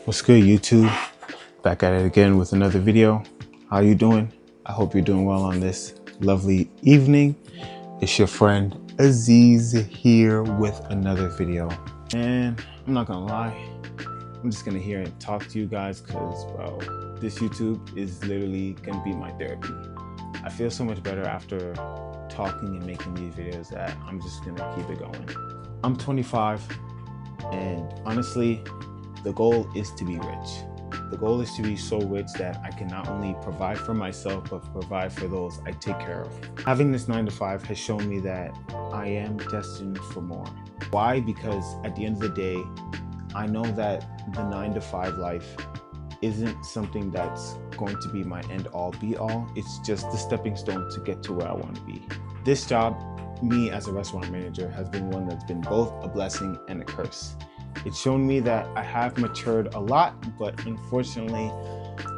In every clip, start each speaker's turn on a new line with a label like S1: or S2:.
S1: What's good, YouTube? Back at it again with another video. How you doing? I hope you're doing well on this lovely evening. It's your friend Aziz here with another video. And I'm not gonna lie, I'm just gonna hear and talk to you guys because, bro, this YouTube is literally gonna be my therapy. I feel so much better after talking and making these videos that I'm just gonna keep it going. I'm 25, and honestly, the goal is to be rich. The goal is to be so rich that I can not only provide for myself, but provide for those I take care of. Having this 9-to-5 has shown me that I am destined for more. Why? Because at the end of the day, I know that the 9-to-5 life isn't something that's going to be my end all be all. It's just the stepping stone to get to where I want to be. This job, me as a restaurant manager, has been one that's been both a blessing and a curse. It's shown me that I have matured a lot, but unfortunately,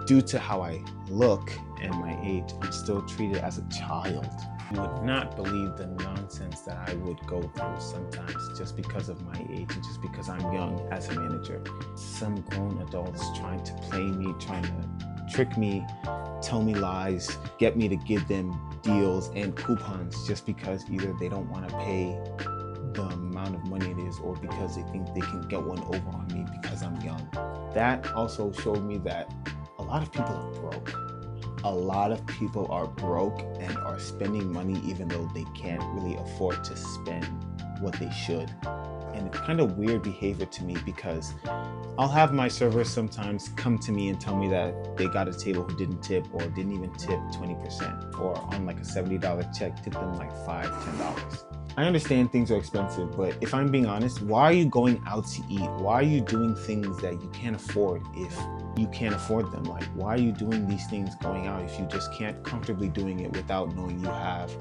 S1: due to how I look and my age, I'm still treated as a child. You would not believe the nonsense that I would go through sometimes just because of my age and just because I'm young as a manager. Some grown adults trying to play me, trying to trick me, tell me lies, get me to give them deals and coupons just because either they don't want to pay the amount of money it is or because they think they can get one over on me because I'm young. That also showed me that a lot of people are broke. A lot of people are broke and are spending money even though they can't really afford to spend what they should. And it's kind of weird behavior to me because I'll have my servers sometimes come to me and tell me that they got a table who didn't tip or didn't even tip 20%, or on like a $70 check, tip them like $5, $10. I understand things are expensive, but if I'm being honest, why are you going out to eat? Why are you doing things that you can't afford if you can't afford them? Like, why are you doing these things going out if you just can't comfortably doing it without knowing you have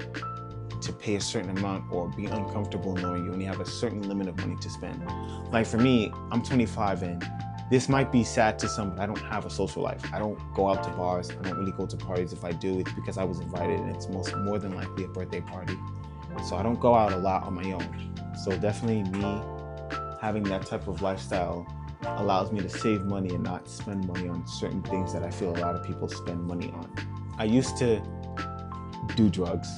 S1: to pay a certain amount or be uncomfortable knowing you only have a certain limit of money to spend? Like for me, I'm 25 and this might be sad to some, but I don't have a social life. I don't go out to bars. I don't really go to parties. If I do, it's because I was invited and it's more than likely a birthday party. So I don't go out a lot on my own. So definitely me having that type of lifestyle allows me to save money and not spend money on certain things that I feel a lot of people spend money on. I used to do drugs,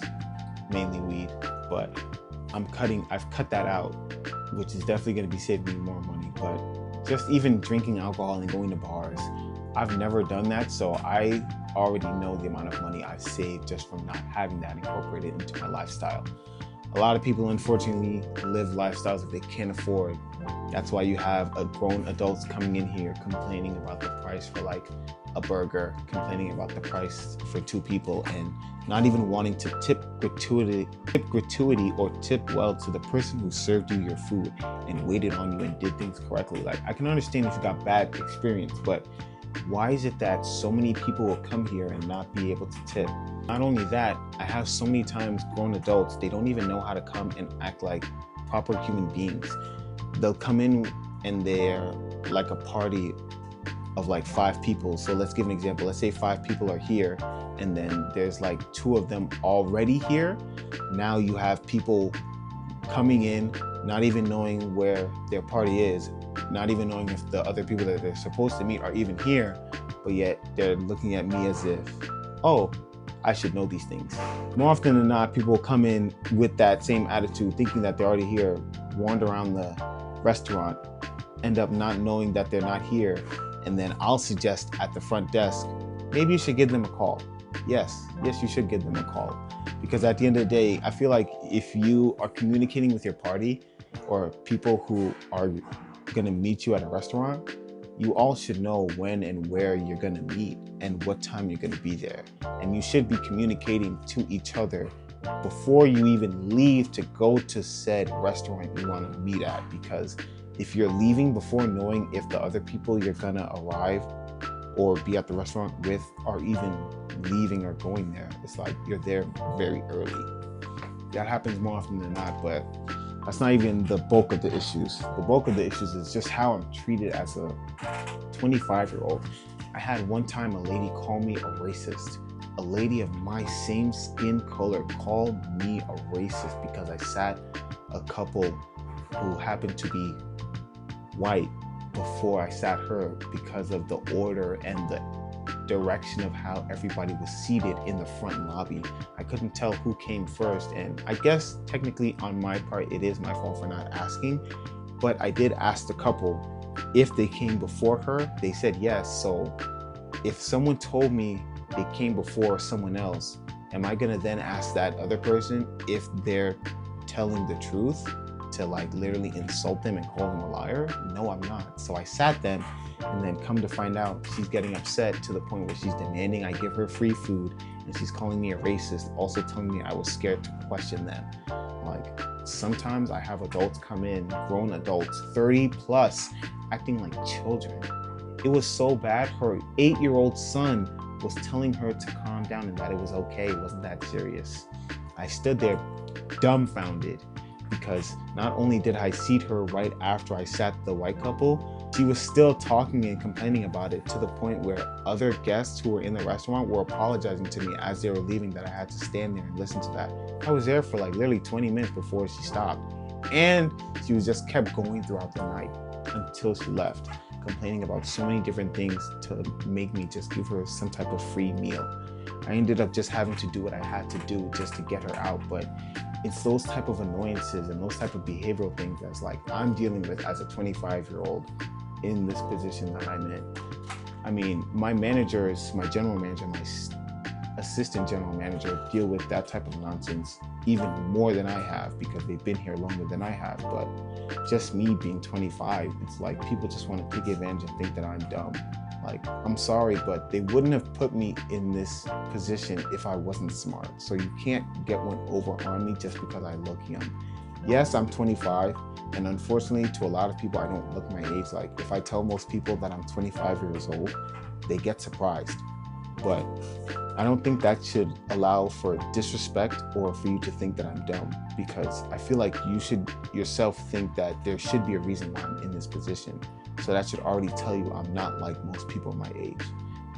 S1: mainly weed, but I've cut that out, which is definitely gonna be saving me more money. But just even drinking alcohol and going to bars, I've never done that, so I already know the amount of money I've saved just from not having that incorporated into my lifestyle. A lot of people, unfortunately, live lifestyles that they can't afford. That's why you have grown adults coming in here complaining about the price for like a burger, complaining about the price for 2 people, and not even wanting to tip gratuity or tip well to the person who served you your food and waited on you and did things correctly. Like, I can understand if you got bad experience, but why is it that so many people will come here and not be able to tip? Not only that, I have so many times grown adults, they don't even know how to come and act like proper human beings. They'll come in and they're like a party of like 5 people. So let's give an example. Let's say 5 people are here and then there's like 2 of them already here. Now you have people coming in, not even knowing where their party is, not even knowing if the other people that they're supposed to meet are even here, but yet they're looking at me as if, oh, I should know these things. More often than not, people come in with that same attitude, thinking that they're already here, wander around the restaurant, end up not knowing that they're not here, and then I'll suggest at the front desk, maybe you should give them a call. Yes, you should give them a call. Because at the end of the day, I feel like if you are communicating with your party or people who are gonna meet you at a restaurant, you all should know when and where you're gonna meet and what time you're gonna be there. And you should be communicating to each other before you even leave to go to said restaurant you wanna meet at. Because if you're leaving before knowing if the other people you're gonna arrive or be at the restaurant with are even leaving or going there, it's like you're there very early. That happens more often than not, but that's not even the bulk of the issues. The bulk of the issues is just how I'm treated as a 25-year-old. I had one time a lady call me a racist. A lady of my same skin color called me a racist because I sat a couple who happened to be white before I sat her because of the order and the direction of how everybody was seated in the front lobby. I couldn't tell who came first, and I guess technically on my part it is my fault for not asking, but I did ask the couple if they came before her. They said yes. So if someone told me they came before someone else, am I gonna then ask that other person if they're telling the truth, to like literally insult them and call them a liar? No, I'm not. So I sat them, and then come to find out she's getting upset to the point where she's demanding I give her free food, and she's calling me a racist, also telling me I was scared to question them. Like, sometimes I have adults come in, grown adults, 30 plus, acting like children. It was so bad, her 8-year-old son was telling her to calm down and that it was okay, it wasn't that serious. I stood there dumbfounded, because not only did I seat her right after I sat the white couple, she was still talking and complaining about it, to the point where other guests who were in the restaurant were apologizing to me as they were leaving that I had to stand there and listen to that. I was there for like literally 20 minutes before she stopped. And she was just kept going throughout the night until she left, complaining about so many different things to make me just give her some type of free meal. I ended up just having to do what I had to do just to get her out, but it's those type of annoyances and those type of behavioral things that's like I'm dealing with as a 25-year-old in this position that I'm in. I mean, my managers, my general manager, my assistant general manager deal with that type of nonsense even more than I have, because they've been here longer than I have. But just me being 25, it's like people just want to take advantage and think that I'm dumb. Like, I'm sorry, but they wouldn't have put me in this position if I wasn't smart. So you can't get one over on me just because I look young. Yes, I'm 25, and unfortunately to a lot of people, I don't look my age. Like, if I tell most people that I'm 25 years old, they get surprised. But I don't think that should allow for disrespect or for you to think that I'm dumb, because I feel like you should yourself think that there should be a reason why I'm in this position. So that should already tell you I'm not like most people my age.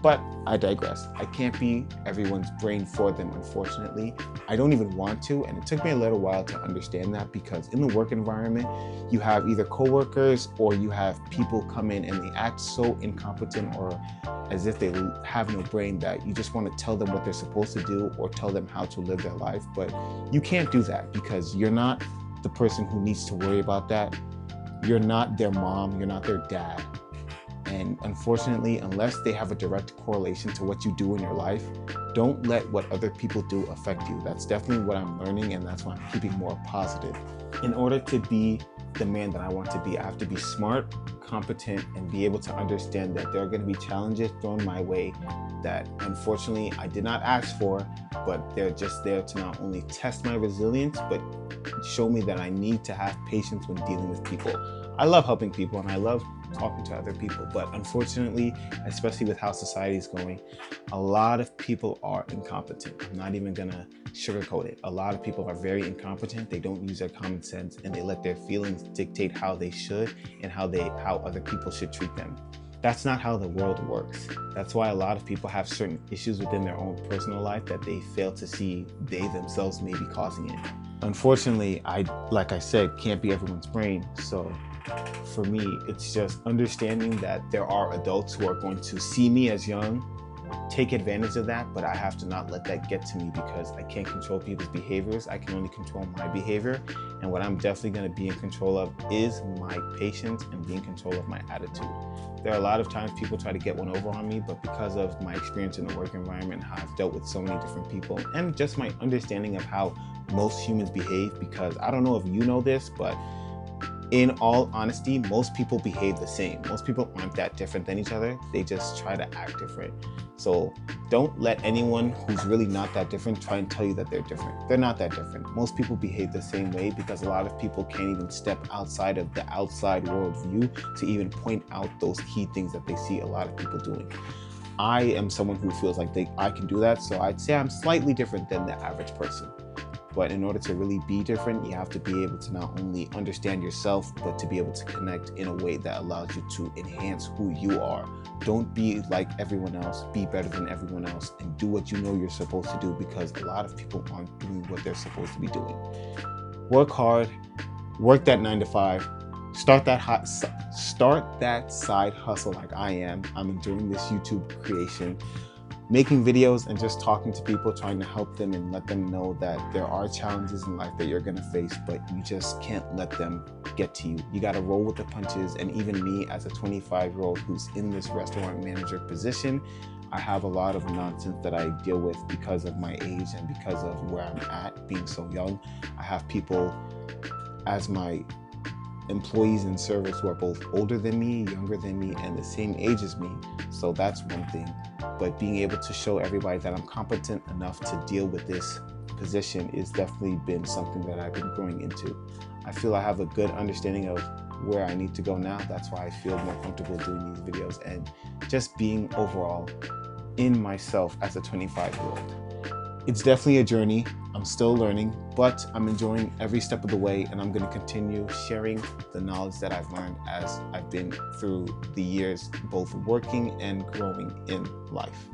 S1: But I digress. I can't be everyone's brain for them, unfortunately. I don't even want to, and it took me a little while to understand that, because in the work environment, you have either coworkers or you have people come in and they act so incompetent or as if they have no brain that you just want to tell them what they're supposed to do or tell them how to live their life. But you can't do that, because you're not the person who needs to worry about that. You're not their mom, you're not their dad. And unfortunately, unless they have a direct correlation to what you do in your life, don't let what other people do affect you. That's definitely what I'm learning, and that's why I'm keeping more positive. In order to be the man that I want to be, I have to be smart, competent, and be able to understand that there are going to be challenges thrown my way that unfortunately I did not ask for, but they're just there to not only test my resilience, but show me that I need to have patience when dealing with people. I love helping people and I love talking to other people, but unfortunately, especially with how society is going, a lot of people are incompetent. I'm not even gonna sugarcoat it. A lot of people are very incompetent. They don't use their common sense, and they let their feelings dictate how they should and how other people should treat them. That's not how the world works. That's why a lot of people have certain issues within their own personal life that they fail to see they themselves may be causing it. Unfortunately, like I said, can't be everyone's brain. So for me, it's just understanding that there are adults who are going to see me as young, take advantage of that, but I have to not let that get to me, because I can't control people's behaviors. I can only control my behavior. And what I'm definitely going to be in control of is my patience and be in control of my attitude. There are a lot of times people try to get one over on me, but because of my experience in the work environment, how I've dealt with so many different people, and just my understanding of how most humans behave, because I don't know if you know this, but in all honesty, most people behave the same. Most people aren't that different than each other. They just try to act different. So don't let anyone who's really not that different try and tell you that they're different. They're not that different. Most people behave the same way, because a lot of people can't even step outside of the outside world view to even point out those key things that they see a lot of people doing. I am someone who feels like I can do that, so I'd say I'm slightly different than the average person. But in order to really be different, you have to be able to not only understand yourself, but to be able to connect in a way that allows you to enhance who you are. Don't be like everyone else, be better than everyone else, and do what you know you're supposed to do, because a lot of people aren't doing what they're supposed to be doing. Work hard, work that 9 to 5, start that side hustle like I am. I'm doing this YouTube creation, making videos and just talking to people, trying to help them and let them know that there are challenges in life that you're gonna face, but you just can't let them get to you. You gotta roll with the punches. And even me as a 25-year-old who's in this restaurant manager position, I have a lot of nonsense that I deal with because of my age and because of where I'm at, being so young. I have people as my employees in service who are both older than me, younger than me, and the same age as me. So that's one thing. But being able to show everybody that I'm competent enough to deal with this position is definitely been something that I've been growing into. I feel I have a good understanding of where I need to go now. That's why I feel more comfortable doing these videos and just being overall in myself as a 25-year-old. It's definitely a journey. I'm still learning, but I'm enjoying every step of the way, and I'm going to continue sharing the knowledge that I've learned as I've been through the years, both working and growing in life.